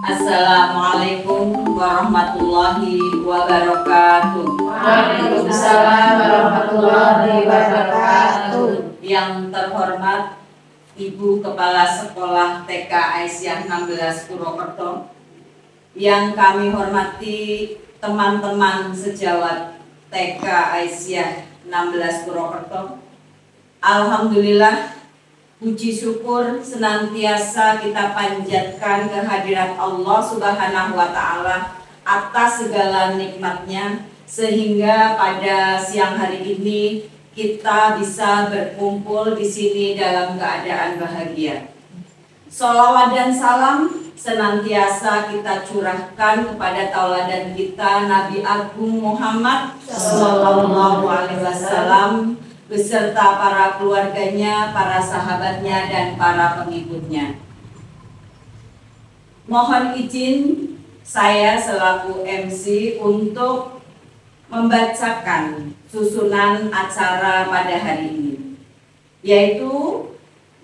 Assalamualaikum warahmatullahi wabarakatuh. Waalaikumsalam warahmatullahi wabarakatuh. Yang terhormat Ibu Kepala Sekolah TK Aisyah 16 Purwokerto, yang kami hormati teman-teman sejawat TK Aisyah 16 Purwokerto. Alhamdulillah, puji syukur senantiasa kita panjatkan kehadirat Allah Subhanahu wa Ta'ala atas segala nikmatnya, sehingga pada siang hari ini kita bisa berkumpul di sini dalam keadaan bahagia. Sholawat dan salam senantiasa kita curahkan kepada tauladan kita Nabi Agung Muhammad Sallallahu Alaihi Wasallam beserta para keluarganya, para sahabatnya, dan para pengikutnya. Mohon izin saya selaku MC untuk membacakan susunan acara pada hari ini, yaitu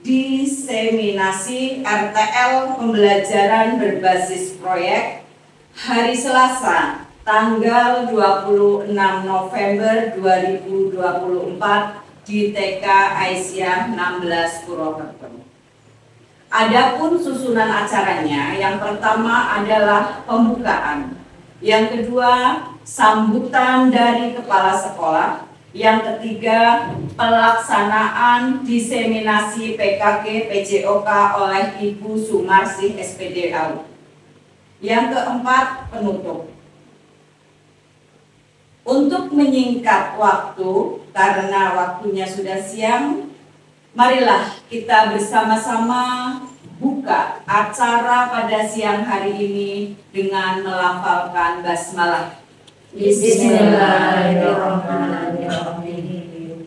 diseminasi RTL pembelajaran berbasis proyek hari Selasa tanggal 26 November 2024 di TK Aisyah 16 Purwokerto. Adapun susunan acaranya, yang pertama adalah pembukaan, yang kedua sambutan dari kepala sekolah, yang ketiga pelaksanaan diseminasi PKK PJOK oleh Ibu Sumarsih SPD AU, yang keempat penutup. Untuk menyingkat waktu, karena waktunya sudah siang, marilah kita bersama-sama buka acara pada siang hari ini dengan melafalkan basmalah. Bismillahirrahmanirrahim.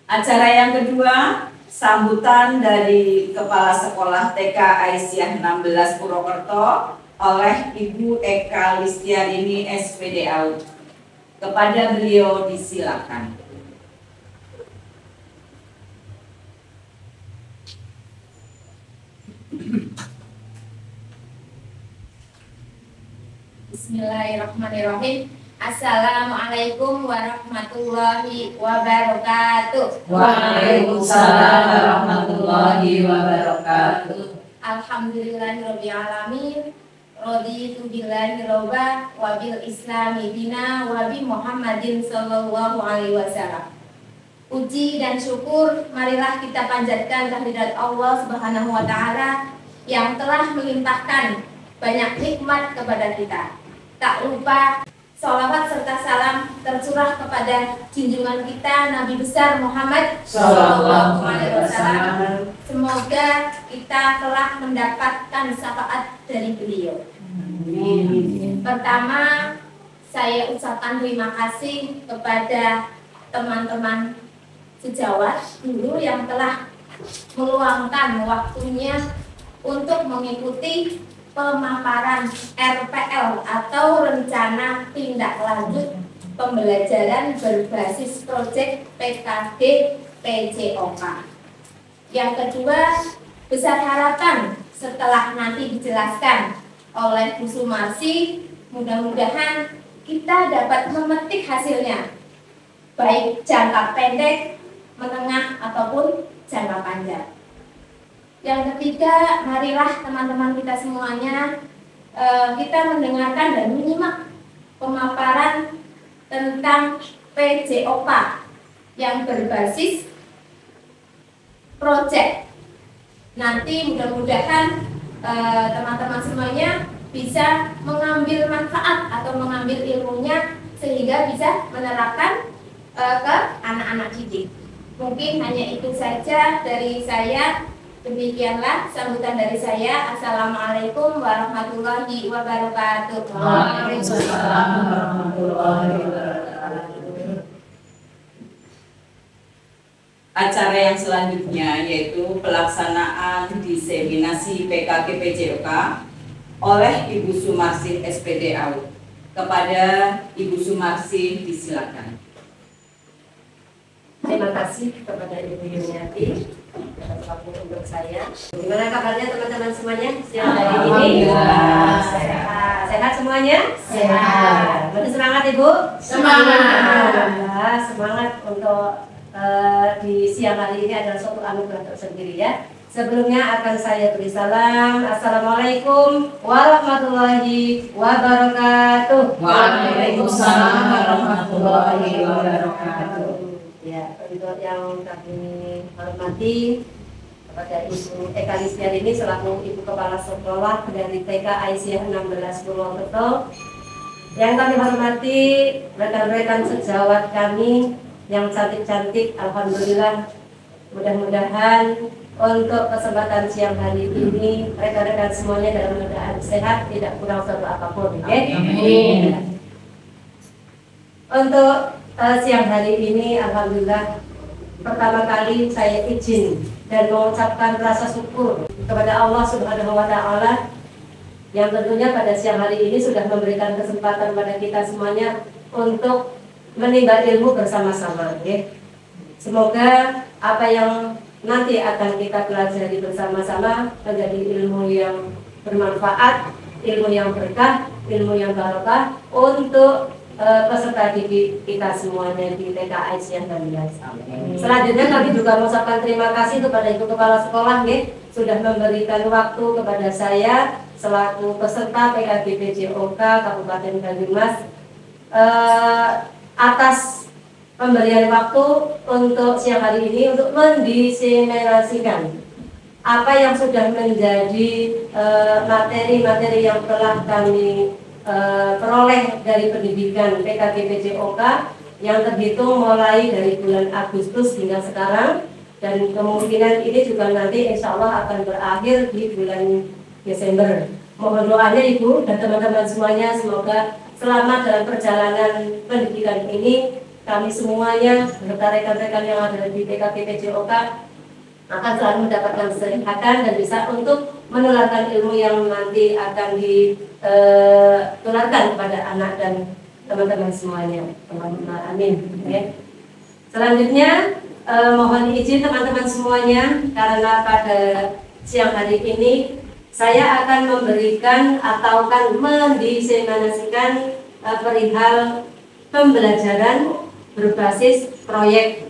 Acara yang kedua, sambutan dari Kepala Sekolah TK Aisyah 16 Purwokerto oleh Ibu Eka Listiarini SPD AU. Kepada beliau disilakan. Bismillahirrahmanirrahim. Assalamualaikum warahmatullahi wabarakatuh. Waalaikumsalam warahmatullahi wabarakatuh. Alhamdulillahirabbil alamin. Raditu billahi robba wa bil islami dina wa bi Muhammadin sallallahu alaihi wasallam. Puji dan syukur marilah kita panjatkan kehadirat Allah Subhanahu wa Ta'ala yang telah melimpahkan banyak nikmat kepada kita. Tak lupa sholawat serta salam tercurah kepada junjungan kita Nabi besar Muhammad Sallallahu Alaihi Wasallam. Semoga kita telah mendapatkan syafaat dari beliau. Pertama, saya ucapkan terima kasih kepada teman-teman sejawat guru yang telah meluangkan waktunya untuk mengikuti pemaparan RPL atau Rencana Tindak Lanjut Pembelajaran Berbasis Proyek PKG PJOK. Yang kedua, besar harapan setelah nanti dijelaskan oleh Bu Sumarsi, mudah-mudahan kita dapat memetik hasilnya, baik jangka pendek, menengah, ataupun jangka panjang. Yang ketiga, marilah teman-teman kita semuanya kita mendengarkan dan menyimak pemaparan tentang PJOK yang berbasis proyek. Nanti mudah-mudahan teman-teman semuanya bisa mengambil manfaat atau mengambil ilmunya sehingga bisa menerapkan ke anak-anak didik. Mungkin hanya itu saja dari saya. Demikianlah sambutan dari saya. Assalamualaikum warahmatullahi wabarakatuh. Waalaikumsalam warahmatullahi wabarakatuh. Acara yang selanjutnya yaitu pelaksanaan diseminasi PKG PJOK oleh Ibu Sumarsih SPD AU. Kepada Ibu Sumarsih disilakan. Terima kasih kepada Ibu Yuniati. selaku untuk saya. Gimana kabarnya teman-teman semuanya siang hari ini? Sehat. Sehat semuanya? Sehat. Berarti semangat Ibu? Semangat. Alhamdulillah, semangat untuk di siang hari ini adalah suatu anugerah tersendiri ya. Sebelumnya akan saya beri salam. Assalamualaikum warahmatullahi wabarakatuh. Waalaikumsalam warahmatullahi wabarakatuh. Ya, untuk yang kami hormati kepada Ibu Eka Listiar ini selaku Ibu Kepala Sekolah dari TK Aisyah 16 Purwokerto. Yang kami hormati rekan-rekan sejawat kami yang cantik-cantik, alhamdulillah. Mudah-mudahan untuk kesempatan siang hari ini rekan-rekan semuanya dalam keadaan sehat, tidak kurang suatu apapun. Okay? Amin. Untuk siang hari ini alhamdulillah pertama kali saya izin dan mengucapkan rasa syukur kepada Allah Subhanahu wa taala yang tentunya pada siang hari ini sudah memberikan kesempatan pada kita semuanya untuk menimba ilmu bersama-sama, ya. Semoga apa yang nanti akan kita pelajari bersama-sama menjadi ilmu yang bermanfaat, ilmu yang berkah, ilmu yang barokah untuk peserta didik kita semuanya di TK Aisyah 16. Selanjutnya kami juga mengucapkan terima kasih kepada Ibu Kepala Sekolah, ya, sudah memberikan waktu kepada saya selaku peserta PKGPJOK Kabupaten Banyumas atas pemberian waktu untuk siang hari ini untuk mendiseminasikan apa yang sudah menjadi materi-materi yang telah kami peroleh dari pendidikan PKGPJOK yang terhitung mulai dari bulan Agustus hingga sekarang, dan kemungkinan ini juga nanti insya Allah akan berakhir di bulan Desember. Mohon doanya Ibu dan teman-teman semuanya, semoga selamat dalam perjalanan pendidikan ini. Kami semuanya beserta rekan-rekan yang ada di PKGPJOK akan selalu mendapatkan kesehatan dan bisa untuk menularkan ilmu yang nanti akan ditularkan kepada anak dan teman-teman semuanya. Amin. Ya. Selanjutnya mohon izin teman-teman semuanya, karena pada siang hari ini saya akan memberikan atau akan mendiseminasikan perihal pembelajaran berbasis proyek.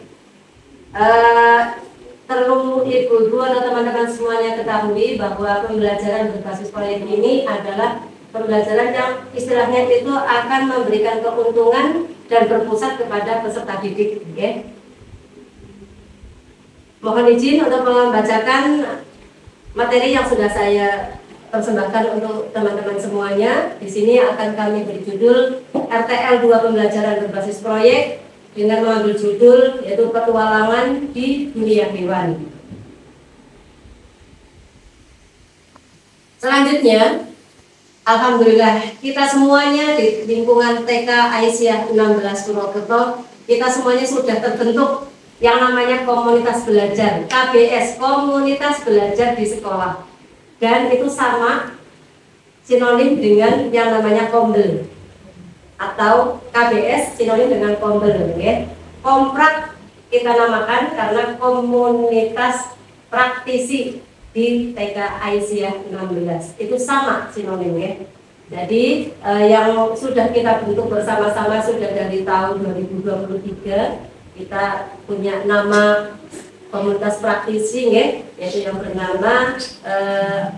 Perlu Ibu Guru atau teman-teman semuanya ketahui bahwa pembelajaran berbasis proyek ini adalah pembelajaran yang istilahnya itu akan memberikan keuntungan dan berpusat kepada peserta didik. Okay? Mohon izin untuk membacakan materi yang sudah saya persembahkan untuk teman-teman semuanya. Di sini akan kami beri judul RTL 2 pembelajaran berbasis proyek dengan mengambil judul yaitu petualangan di dunia hewan. Selanjutnya, alhamdulillah kita semuanya di lingkungan TK Aisyah 16 Purwokerto, kita semuanya sudah terbentuk yang namanya komunitas belajar, KBS, komunitas belajar di sekolah. Dan itu sama sinonim dengan yang namanya kombel atau KBS sinonim dengan kombel, ya. Komprak kita namakan karena komunitas praktisi di TK Aisyah 16 itu sama sinonim, ya. Jadi yang sudah kita bentuk bersama-sama sudah dari tahun 2023 kita punya nama komunitas praktisi, ya, yaitu yang bernama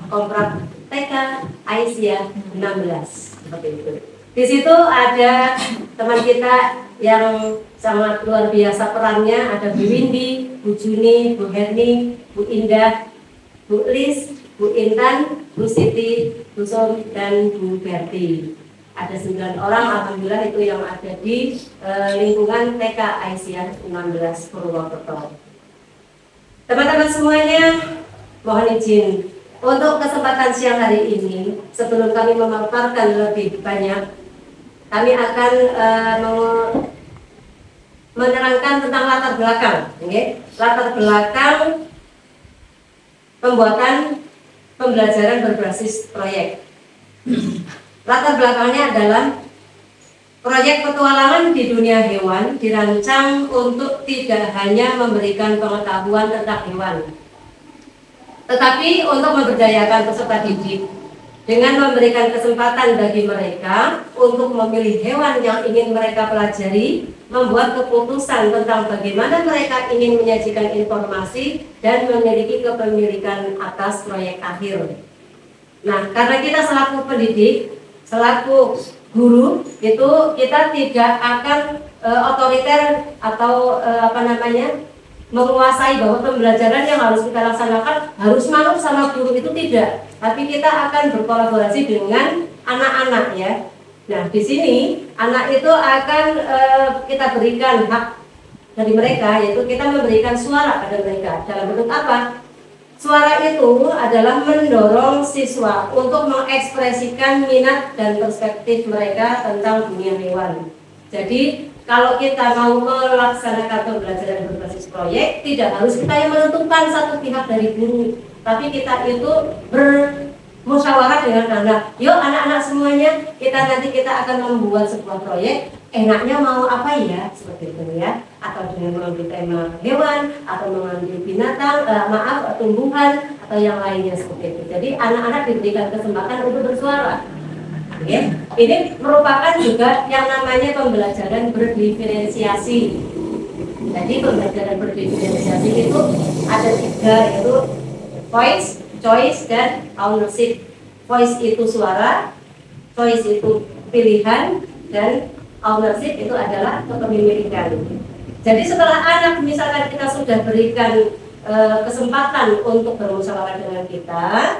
Komprak TK Aisyah 16 seperti itu. Di situ ada teman kita yang sangat luar biasa perannya, ada Bu Windy, Bu Juni, Bu Herni, Bu Indah, Bu Lis, Bu Intan, Bu Siti, Bu Som, dan Bu Berti. Ada 9 orang, alhamdulillah itu yang ada di lingkungan TK Aisyah 16 Purwokerto. Teman-teman semuanya, mohon izin untuk kesempatan siang hari ini, sebelum kami memaparkan lebih banyak, kami akan menerangkan tentang latar belakang, okay? Latar belakang pembuatan pembelajaran berbasis proyek. Latar belakangnya adalah Proyek petualangan di dunia hewan dirancang untuk tidak hanya memberikan pengetahuan tentang hewan, tetapi untuk memberdayakan peserta didik dengan memberikan kesempatan bagi mereka untuk memilih hewan yang ingin mereka pelajari, membuat keputusan tentang bagaimana mereka ingin menyajikan informasi dan memiliki kepemilikan atas proyek akhir. Nah, karena kita selaku pendidik, selaku guru, itu kita tidak akan otoriter atau menguasai bahwa pembelajaran yang harus kita laksanakan harus manut sama guru, itu tidak. Tapi kita akan berkolaborasi dengan anak-anak ya. Nah, di sini anak itu akan kita berikan hak dari mereka, yaitu kita memberikan suara pada mereka. Dalam bentuk apa? Suara itu adalah mendorong siswa untuk mengekspresikan minat dan perspektif mereka tentang dunia hewan. Jadi kalau kita mau melaksanakan pembelajaran berbasis proyek, tidak harus kita yang menentukan satu pihak dari guru, tapi kita itu bermusyawarah dengan anak. Yuk anak-anak semuanya, nanti kita akan membuat sebuah proyek. Enaknya mau apa ya, seperti itu ya, atau dengan mengambil tema hewan, atau mengambil binatang, tumbuhan, atau yang lainnya seperti itu. Jadi anak-anak diberikan kesempatan untuk bersuara. Oke. Ini merupakan juga yang namanya pembelajaran berdiferensiasi. Jadi pembelajaran berdiferensiasi itu ada 3, yaitu voice, choice, dan ownership. Voice itu suara, choice itu pilihan, dan ownership itu adalah kepemilikan. Jadi setelah anak misalkan kita sudah berikan kesempatan untuk bermusyawarah dengan kita,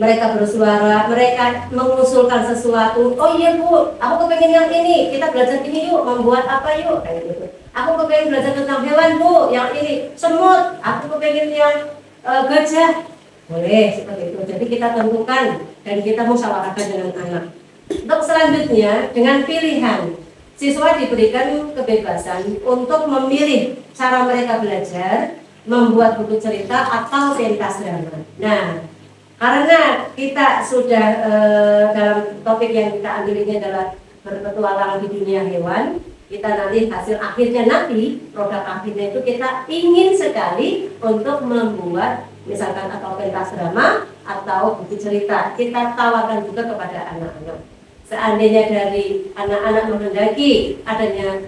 mereka bersuara, mereka mengusulkan sesuatu. Oh iya Bu, aku kepengen yang ini, kita belajar ini yuk, membuat apa yuk, kayak gitu. Aku kepengen belajar tentang hewan Bu, yang ini semut, aku kepengen yang gajah, boleh seperti itu. Jadi kita tentukan dan kita musyawarahkan dengan anak. Untuk selanjutnya, dengan pilihan, siswa diberikan kebebasan untuk memilih cara mereka belajar, membuat buku cerita atau pentas drama. Nah, karena kita sudah dalam topik yang kita ambil ini adalah berpetualang di dunia hewan, kita nanti hasil akhirnya produk akhirnya itu kita ingin sekali untuk membuat misalkan atau pentas drama atau buku cerita. Kita tawarkan juga kepada anak-anak. Seandainya dari anak-anak menghendaki adanya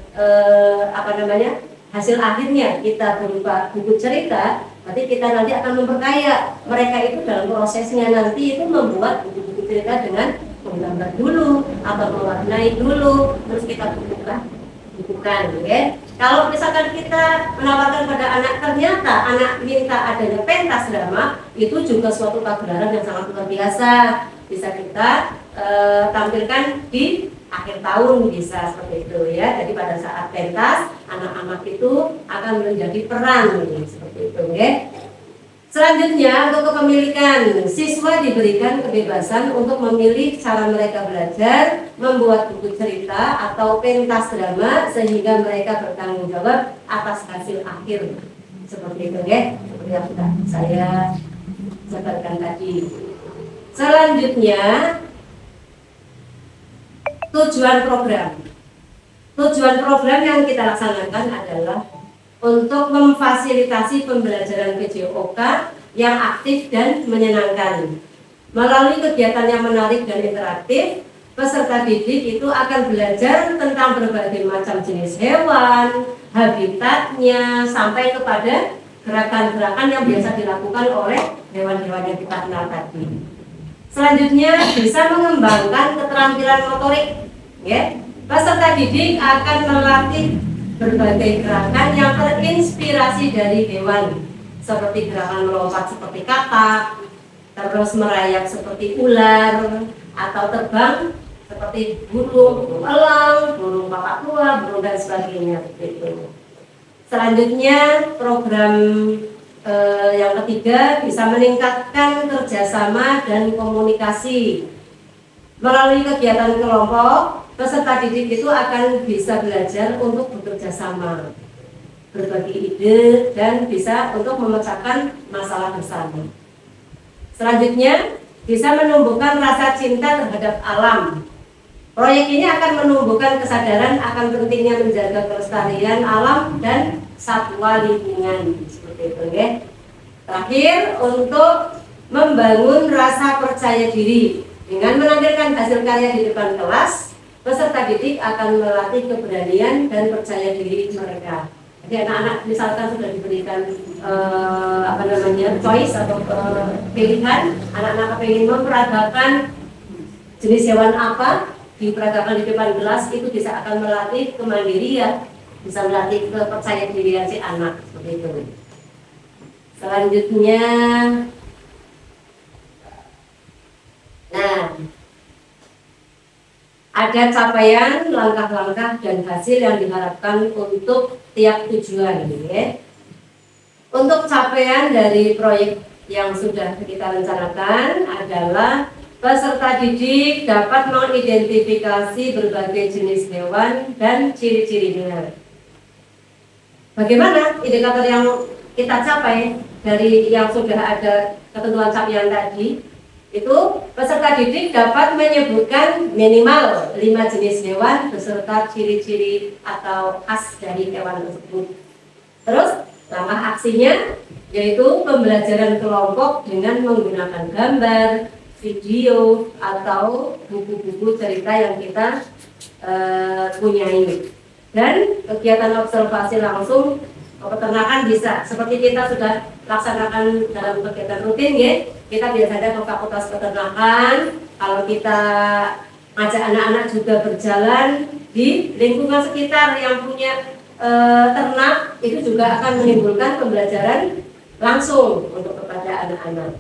hasil akhirnya kita berupa buku cerita, berarti kita nanti akan memperkaya mereka itu dalam prosesnya nanti itu membuat buku-buku cerita dengan menggambar dulu atau mewarnai dulu, terus kita bukukan, ya. Kalau misalkan kita menawarkan pada anak, ternyata anak minta adanya pentas drama, itu juga suatu pagelaran yang sangat luar biasa. Bisa kita tampilkan di akhir tahun, bisa seperti itu ya. Jadi pada saat pentas, anak-anak itu akan menjadi peran seperti itu ya. Selanjutnya, untuk kepemilikan, siswa diberikan kebebasan untuk memilih cara mereka belajar, membuat buku cerita atau pentas drama sehingga mereka bertanggung jawab atas hasil akhir. Seperti itu ya, seperti yang sudah saya jabarkan tadi. Selanjutnya, tujuan program. Tujuan program yang kita laksanakan adalah untuk memfasilitasi pembelajaran PJOK yang aktif dan menyenangkan. Melalui kegiatan yang menarik dan interaktif, peserta didik itu akan belajar tentang berbagai macam jenis hewan, habitatnya, sampai kepada gerakan-gerakan yang biasa dilakukan oleh hewan-hewan yang kita kenal tadi. Selanjutnya, bisa mengembangkan keterampilan motorik. Ya. Peserta didik akan melatih berbagai gerakan yang terinspirasi dari hewan, seperti gerakan melompat seperti katak, terus merayap seperti ular, atau terbang seperti burung elang, burung kakak tua, burung dan sebagainya. Gitu. Selanjutnya, program yang ketiga bisa meningkatkan kerjasama dan komunikasi. Melalui kegiatan kelompok, peserta didik itu akan bisa belajar untuk bekerja sama, berbagi ide, dan bisa untuk memecahkan masalah bersama. Selanjutnya, bisa menumbuhkan rasa cinta terhadap alam. Proyek ini akan menumbuhkan kesadaran akan pentingnya menjaga kelestarian alam dan satwa lingkungan, seperti itu ya. Terakhir, untuk membangun rasa percaya diri dengan menampilkan hasil karya di depan kelas, peserta didik akan melatih keberanian dan percaya diri mereka. Jadi anak-anak misalkan sudah diberikan choice atau pilihan, anak-anak ingin memperagakan jenis hewan apa, diperagakan di depan kelas, itu bisa akan melatih kemandirian, bisa melatih kepercayaan dirian si anak, seperti itu. Selanjutnya, nah, ada capaian, langkah-langkah dan hasil yang diharapkan untuk tiap tujuan, ya. Untuk capaian dari proyek yang sudah kita rencanakan adalah peserta didik dapat mengidentifikasi berbagai jenis hewan dan ciri-cirinya. Bagaimana indikator yang kita capai dari yang sudah ada ketentuan capaian tadi? Itu peserta didik dapat menyebutkan minimal 5 jenis hewan beserta ciri-ciri atau khas dari hewan tersebut. Terus langkah aksinya yaitu pembelajaran kelompok dengan menggunakan gambar, video atau buku-buku cerita yang kita punyai. Dan kegiatan observasi langsung peternakan bisa seperti kita sudah laksanakan dalam kegiatan rutin ya. Kita biasanya ke fakultas peternakan, kalau kita ngajak anak-anak juga berjalan di lingkungan sekitar yang punya ternak, itu juga akan menimbulkan pembelajaran langsung untuk kepada anak-anak.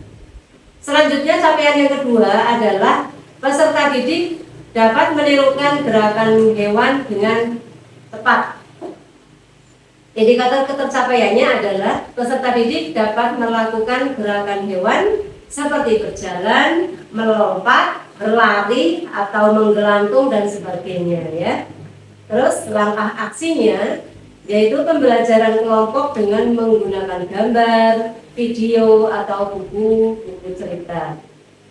Selanjutnya capaian yang kedua adalah peserta didik dapat menirukan gerakan hewan dengan tepat. Indikator ketercapaiannya adalah peserta didik dapat melakukan gerakan hewan seperti berjalan, melompat, berlari, atau menggelantung dan sebagainya ya. Terus langkah aksinya yaitu pembelajaran kelompok dengan menggunakan gambar, video atau buku cerita.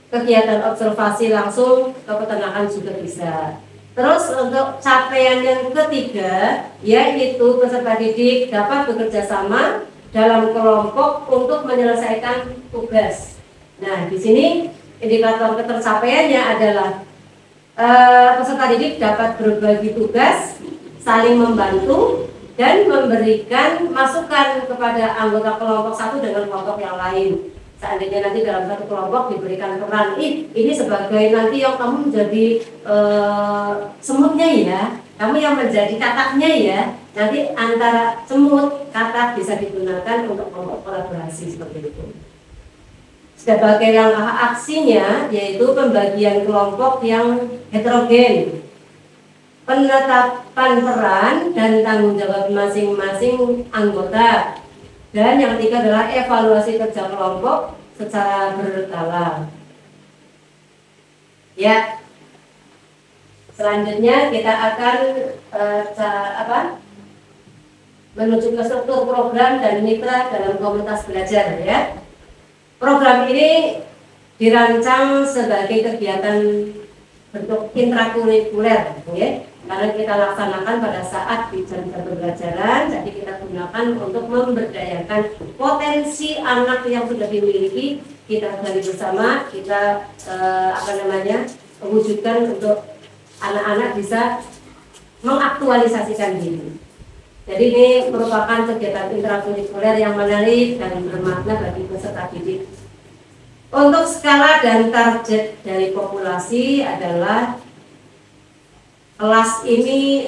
Kegiatan observasi langsung ke peternakan juga bisa. Terus untuk capaian yang ketiga yaitu peserta didik dapat bekerja sama dalam kelompok untuk menyelesaikan tugas. Nah, di sini indikator ketercapaiannya adalah peserta didik dapat berbagi tugas, saling membantu dan memberikan masukan kepada anggota kelompok satu dengan kelompok yang lain. Seandainya nanti dalam satu kelompok diberikan peran, ini sebagai nanti yang kamu menjadi semutnya ya, kamu yang menjadi kataknya ya. Nanti antara semut, katak bisa digunakan untuk kelompok kolaborasi seperti itu. Sebagai langkah aksinya yaitu pembagian kelompok yang heterogen, penetapan peran dan tanggung jawab masing-masing anggota. Dan yang ketiga adalah evaluasi kerja kelompok secara berkala. Ya, selanjutnya kita akan menuju ke struktur program dan mitra dalam komunitas belajar ya. Program ini dirancang sebagai kegiatan bentuk intrakurikuler ya. Karena kita laksanakan pada saat di jam-jam pembelajaran, jadi kita gunakan untuk memberdayakan potensi anak yang sudah dimiliki. Kita gali bersama, kita mewujudkan untuk anak-anak bisa mengaktualisasikan diri. Jadi ini merupakan kegiatan intrakurikuler yang menarik dan bermakna bagi peserta didik. Untuk skala dan target dari populasi adalah kelas ini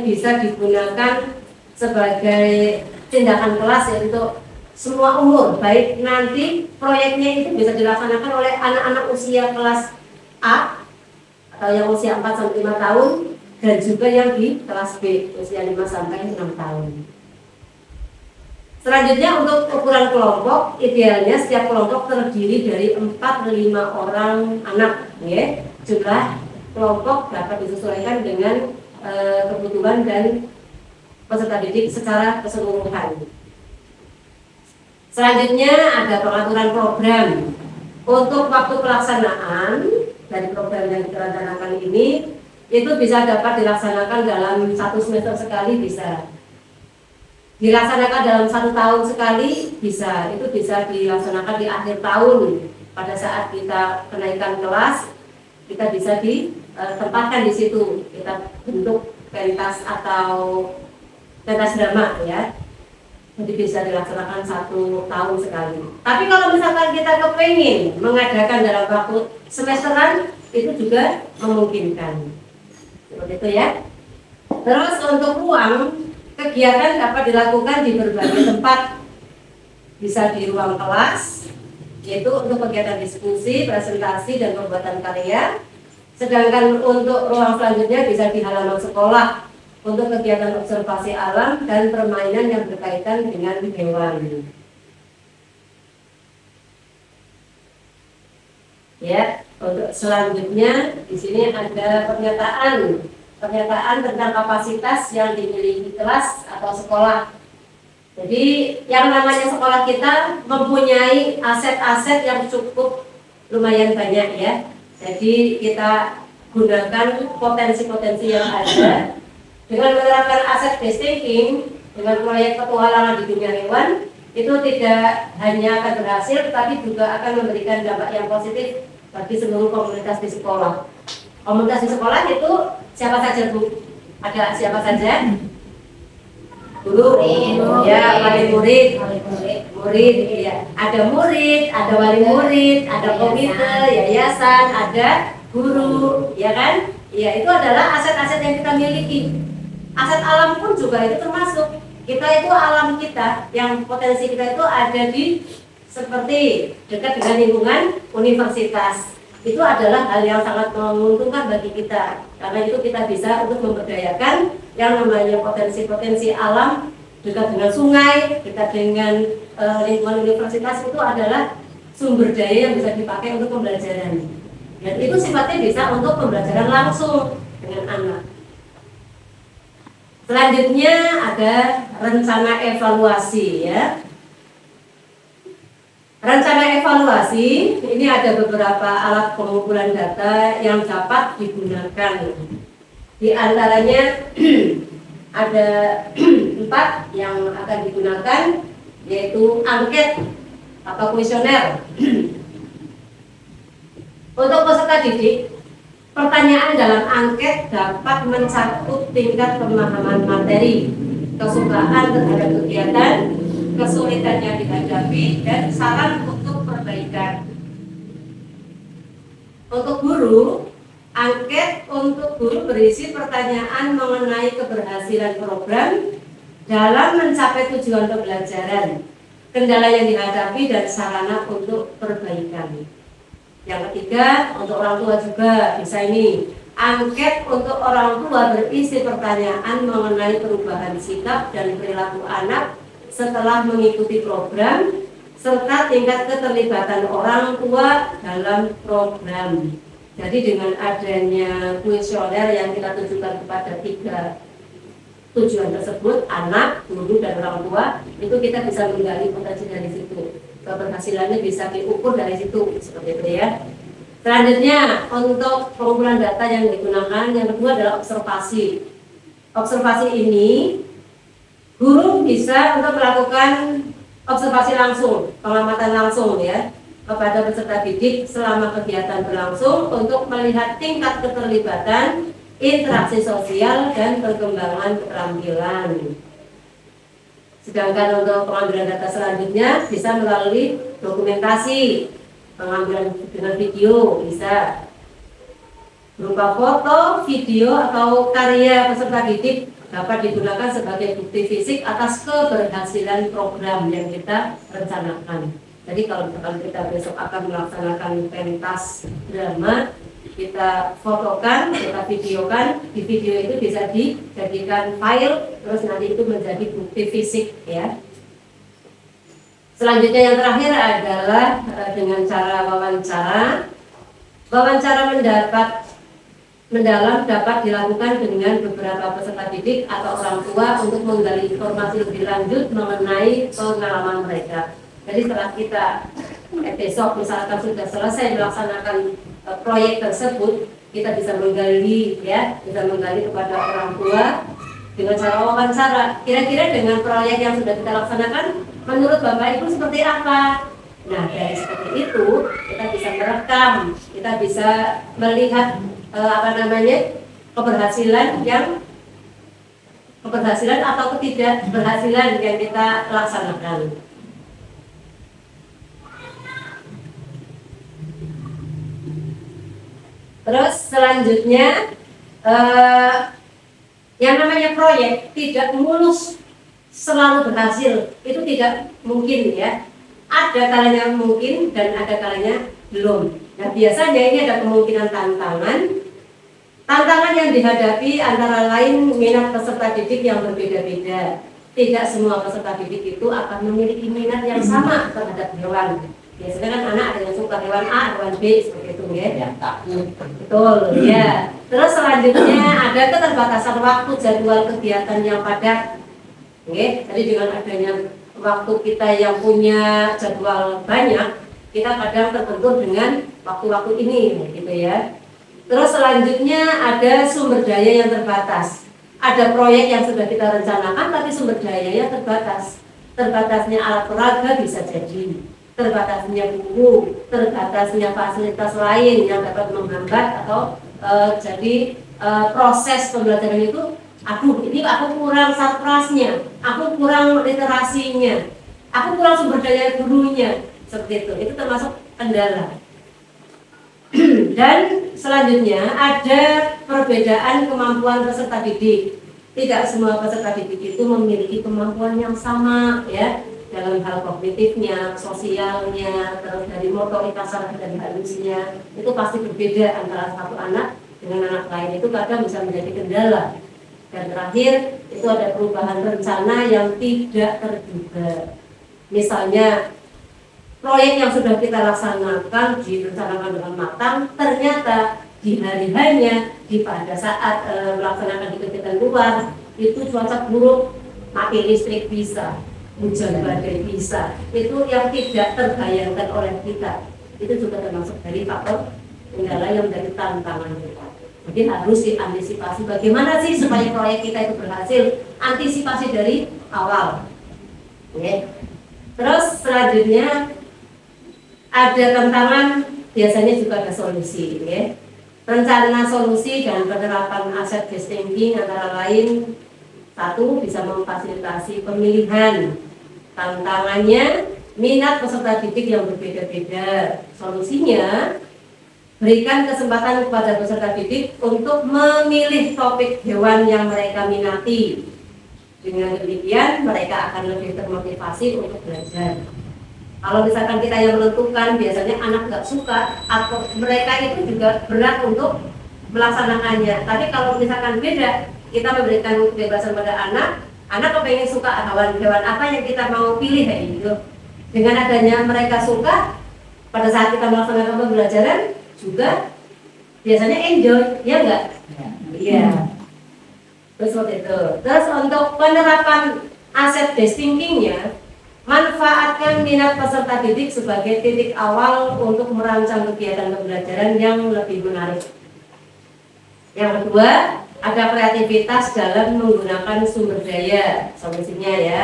bisa digunakan sebagai tindakan kelas ya untuk semua umur, baik nanti proyeknya itu bisa dilaksanakan oleh anak-anak usia kelas A atau yang usia 4-5 tahun dan juga yang di kelas B usia 5-6 tahun. Selanjutnya untuk ukuran kelompok, idealnya setiap kelompok terdiri dari 4-5 orang anak ya. Jumlah kelompok dapat disesuaikan dengan kebutuhan dan peserta didik secara keseluruhan. Selanjutnya ada pengaturan program. Untuk waktu pelaksanaan dari program yang kita rencanakan ini itu bisa dapat dilaksanakan dalam 1 semester sekali, bisa dilaksanakan dalam 1 tahun sekali, bisa. Itu bisa dilaksanakan di akhir tahun pada saat kita kenaikan kelas, kita bisa ditempatkan di situ, kita bentuk pentas atau pentas drama ya. Jadi bisa dilaksanakan 1 tahun sekali. Tapi kalau misalkan kita kepingin mengadakan dalam waktu semesteran, itu juga memungkinkan. Seperti itu ya. Terus untuk ruang, kegiatan dapat dilakukan di berbagai tempat. Bisa di ruang kelas, yaitu untuk kegiatan diskusi, presentasi, dan pembuatan karya. Sedangkan untuk ruang selanjutnya bisa di halaman sekolah, untuk kegiatan observasi alam dan permainan yang berkaitan dengan hewan. Ya, untuk selanjutnya di sini ada pernyataan tentang kapasitas yang dimiliki kelas atau sekolah. Jadi yang namanya sekolah kita mempunyai aset-aset yang cukup lumayan banyak ya. Jadi kita gunakan potensi-potensi yang ada. Dengan menerapkan aset based thinking, dengan proyek petualangan di dunia hewan, itu tidak hanya akan berhasil, tapi juga akan memberikan dampak yang positif bagi seluruh komunitas di sekolah. Komunitas di sekolah itu siapa saja Bu? Ada siapa saja? Guru, ya, wali murid, ya. Ada murid, ada wali murid, ada komite, yayasan, ada guru, ya kan? Ya, itu adalah aset-aset yang kita miliki. Aset alam pun juga itu termasuk. Kita itu alam kita, yang potensi kita itu ada di seperti dekat dengan lingkungan universitas. Itu adalah hal yang sangat menguntungkan bagi kita. Karena itu kita bisa untuk memberdayakan yang namanya potensi-potensi alam dekat dengan sungai, dekat dengan lingkungan universitas, itu adalah sumber daya yang bisa dipakai untuk pembelajaran. Dan itu sifatnya bisa untuk pembelajaran langsung dengan anak. Selanjutnya ada rencana evaluasi ya. Rencana evaluasi ini ada beberapa alat pengumpulan data yang dapat digunakan. Di antaranya ada 4 yang akan digunakan, yaitu angket atau kuesioner. Untuk peserta didik, pertanyaan dalam angket dapat mencakup tingkat pemahaman materi, kesukaan terhadap kegiatan, kesulitan yang dihadapi, dan saran untuk perbaikan. Untuk guru, angket untuk guru berisi pertanyaan mengenai keberhasilan program dalam mencapai tujuan pembelajaran, kendala yang dihadapi, dan sarana untuk perbaikan. Yang ketiga, untuk orang tua juga bisa ini. Angket untuk orang tua berisi pertanyaan mengenai perubahan sikap dan perilaku anak setelah mengikuti program, serta tingkat keterlibatan orang tua dalam program. Jadi dengan adanya kuesioner yang kita tujukan kepada 3 tujuan tersebut, anak, guru, dan orang tua, itu kita bisa menggali potensi dari situ. Keberhasilannya bisa diukur dari situ, seperti itu ya. Selanjutnya, untuk pengumpulan data yang digunakan, yang kedua adalah observasi. Observasi ini, guru bisa untuk melakukan observasi langsung, pengamatan langsung ya, kepada peserta didik selama kegiatan berlangsung untuk melihat tingkat keterlibatan, interaksi sosial, dan perkembangan keterampilan. Sedangkan untuk pengambilan data selanjutnya bisa melalui dokumentasi, pengambilan dengan video bisa berupa foto, video, atau karya peserta didik dapat digunakan sebagai bukti fisik atas keberhasilan program yang kita rencanakan. Jadi kalau misalkan kita besok akan melaksanakan pentas drama, kita fotokan, kita videokan, di video itu bisa dijadikan file, terus nanti itu menjadi bukti fisik ya. Selanjutnya yang terakhir adalah dengan cara wawancara. Wawancara mendalam dapat dilakukan dengan beberapa peserta didik atau orang tua untuk menggali informasi lebih lanjut mengenai pengalaman mereka. Jadi setelah kita besok misalkan sudah selesai melaksanakan proyek tersebut, kita bisa menggali ya, bisa menggali kepada orang tua dengan cara wawancara. Kira-kira dengan proyek yang sudah kita laksanakan, menurut Bapak Ibu seperti apa? Nah, dari seperti itu kita bisa merekam, kita bisa melihat keberhasilan atau ketidakberhasilan yang kita laksanakan. Terus selanjutnya yang namanya proyek tidak mulus selalu berhasil, itu tidak mungkin ya. Ada kalanya mungkin dan ada kalanya belum. Nah, biasanya ini ada kemungkinan tantangan yang dihadapi antara lain minat peserta didik yang berbeda-beda. Tidak semua peserta didik itu akan memiliki minat yang sama terhadap hewan. Biasanya kan anak ada yang suka hewan A, hewan B, seperti itu ya. Betul, ya. Terus selanjutnya ada keterbatasan waktu jadwal kegiatan yang padat. Oke, tadi dengan adanya waktu kita yang punya jadwal banyak, kita kadang terbentur dengan waktu-waktu ini, gitu ya. Terus selanjutnya ada sumber daya yang terbatas. Ada proyek yang sudah kita rencanakan, tapi sumber dayanya terbatas. Terbatasnya alat peraga bisa jadi, terbatasnya buku, terbatasnya fasilitas lain yang dapat menghambat atau jadi proses pembelajaran itu. Ini aku kurang sarprasnya, aku kurang literasinya, aku kurang sumber daya gurunya, seperti itu termasuk kendala. Dan selanjutnya ada perbedaan kemampuan peserta didik. Tidak semua peserta didik itu memiliki kemampuan yang sama ya, dalam hal kognitifnya, sosialnya, terus dari motoritas dan halusnya itu pasti berbeda antara satu anak dengan anak lain. Itu kadang bisa menjadi kendala. Dan terakhir itu ada perubahan rencana yang tidak terduga. Misalnya proyek yang sudah kita laksanakan direncanakan dengan matang, ternyata di hari-harinya pada saat melaksanakan kegiatan luar itu cuaca buruk, mati listrik bisa, hujan badai bisa. Itu yang tidak terbayangkan oleh kita. Itu juga termasuk dari faktor kendala yang menjadi tantangan kita. Jadi harus diantisipasi bagaimana sih supaya proyek kita itu berhasil. Antisipasi dari awal. Oke. Terus selanjutnya ada tantangan, biasanya juga ada solusi. Ya. Rencana solusi dan penerapan aset based thinking antara lain, satu, bisa memfasilitasi pemilihan. Tantangannya minat peserta didik yang berbeda-beda. Solusinya berikan kesempatan kepada peserta didik untuk memilih topik hewan yang mereka minati. Dengan demikian mereka akan lebih termotivasi untuk belajar. Kalau misalkan kita yang menentukan, biasanya anak nggak suka atau mereka itu juga berat untuk melaksanakannya. Tapi kalau misalkan beda, kita memberikan kebebasan pada anak kepengen suka hewan apa yang kita mau pilih kayak gitu. Dengan adanya mereka suka, pada saat kita melaksanakan pembelajaran juga biasanya enjoy, ya enggak? Iya. Terus seperti itu. Terus untuk penerapan aset based thinking-nya, manfaatkan minat peserta didik sebagai titik awal untuk merancang kegiatan pembelajaran yang lebih menarik. Yang kedua, ada kreativitas dalam menggunakan sumber daya. Solusinya ya.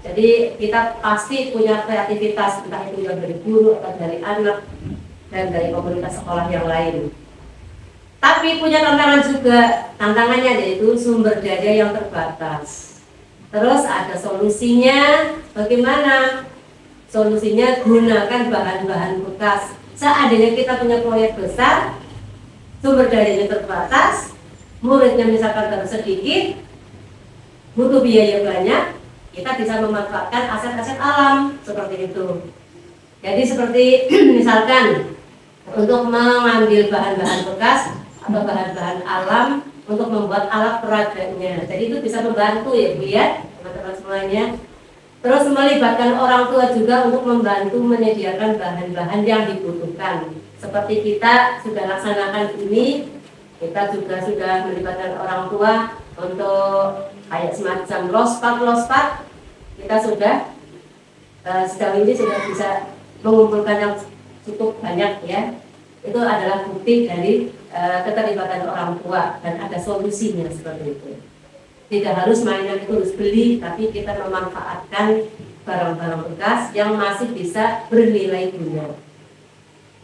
Jadi kita pasti punya kreativitas, entah itu dari guru atau dari anak dan dari komunitas sekolah yang lain. Tapi punya tantangan juga, tantangannya yaitu sumber daya yang terbatas. Terus ada solusinya, bagaimana? Solusinya gunakan bahan-bahan bekas. Seandainya kita punya proyek besar, sumber dayanya terbatas, muridnya misalkan sedikit, butuh biaya banyak, kita bisa memanfaatkan aset-aset alam seperti itu. Jadi seperti misalkan untuk mengambil bahan-bahan bekas atau bahan-bahan alam untuk membuat alat peraganya. Jadi itu bisa membantu ya Bu ya, teman-teman semuanya. Terus melibatkan orang tua juga untuk membantu menyediakan bahan-bahan yang dibutuhkan. Seperti kita sudah laksanakan ini, kita juga sudah melibatkan orang tua untuk kayak semacam lospat, kita sudah sejauh ini sudah bisa mengumpulkan yang cukup banyak ya. Itu adalah bukti dari keterlibatan orang tua dan ada solusinya seperti itu. Tidak harus mainan itu harus beli, tapi kita memanfaatkan barang-barang bekas yang masih bisa bernilai guna.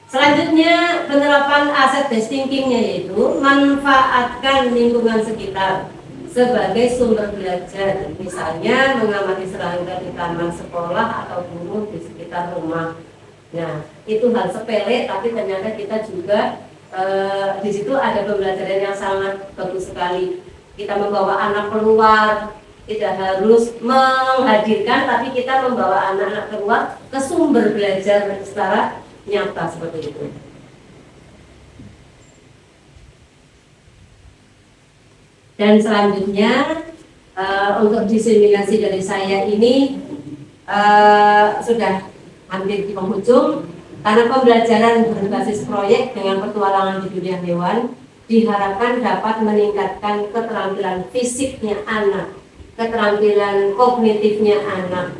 Selanjutnya penerapan asset based thinkingnya yaitu manfaatkan lingkungan sekitar sebagai sumber belajar, misalnya mengamati serangga di taman sekolah atau burung di sekitar rumah. Nah, itu hal sepele, tapi ternyata kita juga di situ ada pembelajaran yang sangat bagus sekali. Kita membawa anak keluar, tidak harus menghadirkan, tapi kita membawa anak-anak keluar ke sumber belajar secara nyata seperti itu. Dan selanjutnya untuk diseminasi dari saya ini sudah hampir di penghujung, karena pembelajaran berbasis proyek dengan petualangan di dunia hewan diharapkan dapat meningkatkan keterampilan fisiknya anak, keterampilan kognitifnya anak,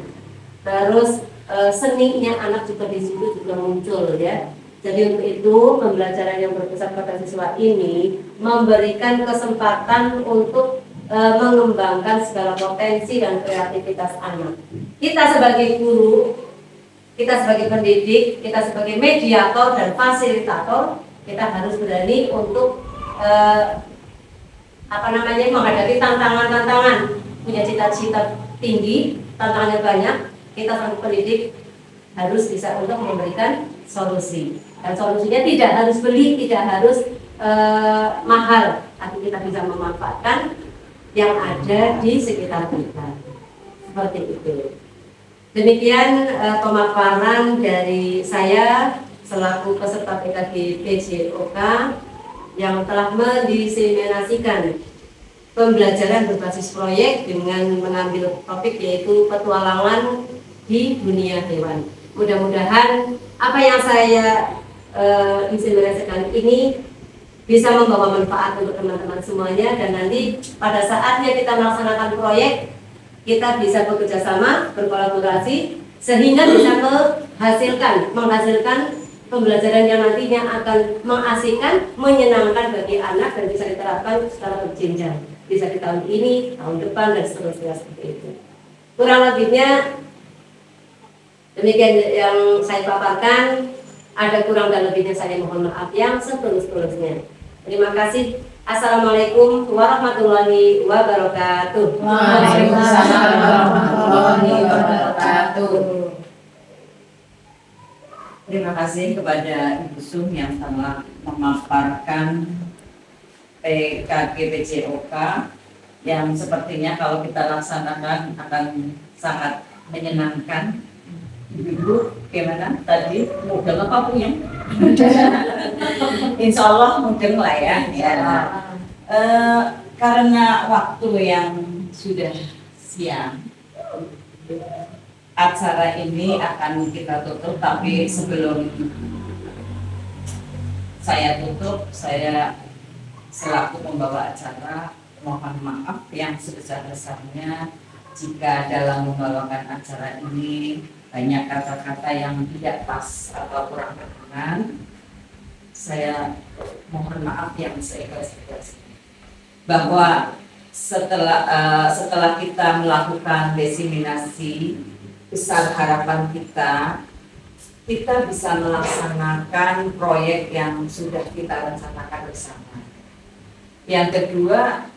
terus seninya anak juga di situ juga muncul ya. Jadi untuk itu pembelajaran yang berpusat pada siswa ini memberikan kesempatan untuk mengembangkan segala potensi dan kreativitas anak. Kita sebagai guru, kita sebagai pendidik, kita sebagai mediator dan fasilitator, kita harus berani untuk menghadapi tantangan-tantangan, punya cita-cita tinggi, tantangannya banyak. Kita sebagai pendidik harus bisa untuk memberikan solusi, dan solusinya tidak harus beli, tidak harus mahal, tapi kita bisa memanfaatkan yang ada di sekitar kita, seperti itu. Demikian pemaparan dari saya selaku peserta PKK PJOK yang telah mendiseminasikan pembelajaran berbasis proyek dengan mengambil topik yaitu petualangan di dunia hewan. Mudah-mudahan apa yang saya diseminasikan ini bisa membawa manfaat untuk teman-teman semuanya, dan nanti pada saatnya kita melaksanakan proyek kita bisa bekerja sama, berkolaborasi sehingga bisa menghasilkan pembelajaran yang nantinya akan mengasihkan, menyenangkan bagi anak dan bisa diterapkan secara berjenjang, bisa di tahun ini, tahun depan dan seterusnya seperti itu. Kurang lebihnya demikian yang saya paparkan. Ada kurang dan lebihnya saya mohon maaf yang setulus-tulusnya. Terima kasih. Assalamualaikum warahmatullahi wabarakatuh. Waalaikumsalam warahmatullahi wabarakatuh. Terima kasih kepada Ibu Sum yang telah memaparkan PKK PJOK yang sepertinya kalau kita laksanakan akan sangat menyenangkan. Ibu, gimana tadi? Mudeng apa punya? Insya Allah mudeng lah ya. Karena waktu yang sudah siang, acara ini akan kita tutup. Tapi sebelum saya tutup, saya selaku pembawa acara mohon maaf yang sebesar-besarnya jika dalam membawakan acara ini banyak kata-kata yang tidak pas atau kurang berkenan. Saya mohon maaf yang seikhlas-ikhlasnya. Bahwa setelah kita melakukan diseminasi, besar harapan kita bisa melaksanakan proyek yang sudah kita rencanakan bersama. Yang kedua,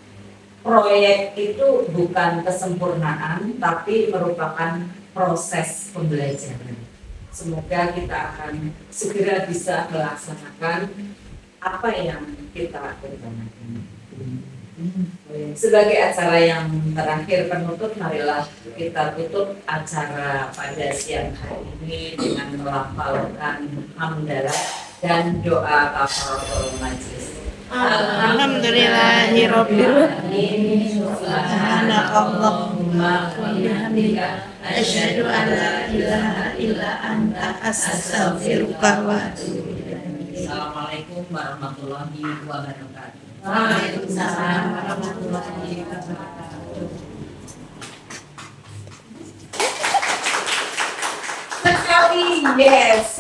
proyek itu bukan kesempurnaan, tapi merupakan proses pembelajaran. Semoga kita akan segera bisa melaksanakan apa yang kita rencanakan. Sebagai acara yang terakhir penutup, marilah kita tutup acara pada siang hari ini dengan melafalkan hamdalah dan doa kafaratul majelis. Alhamdulillahirabbil alamin. Subhanakallahumma wa bihamdika asyhadu an la ilaha illa anta astaghfiruka wa atubu ilaik. Assalamualaikum warahmatullahi wabarakatuh. Waalaikumsalam warahmatullahi wabarakatuh. Yes.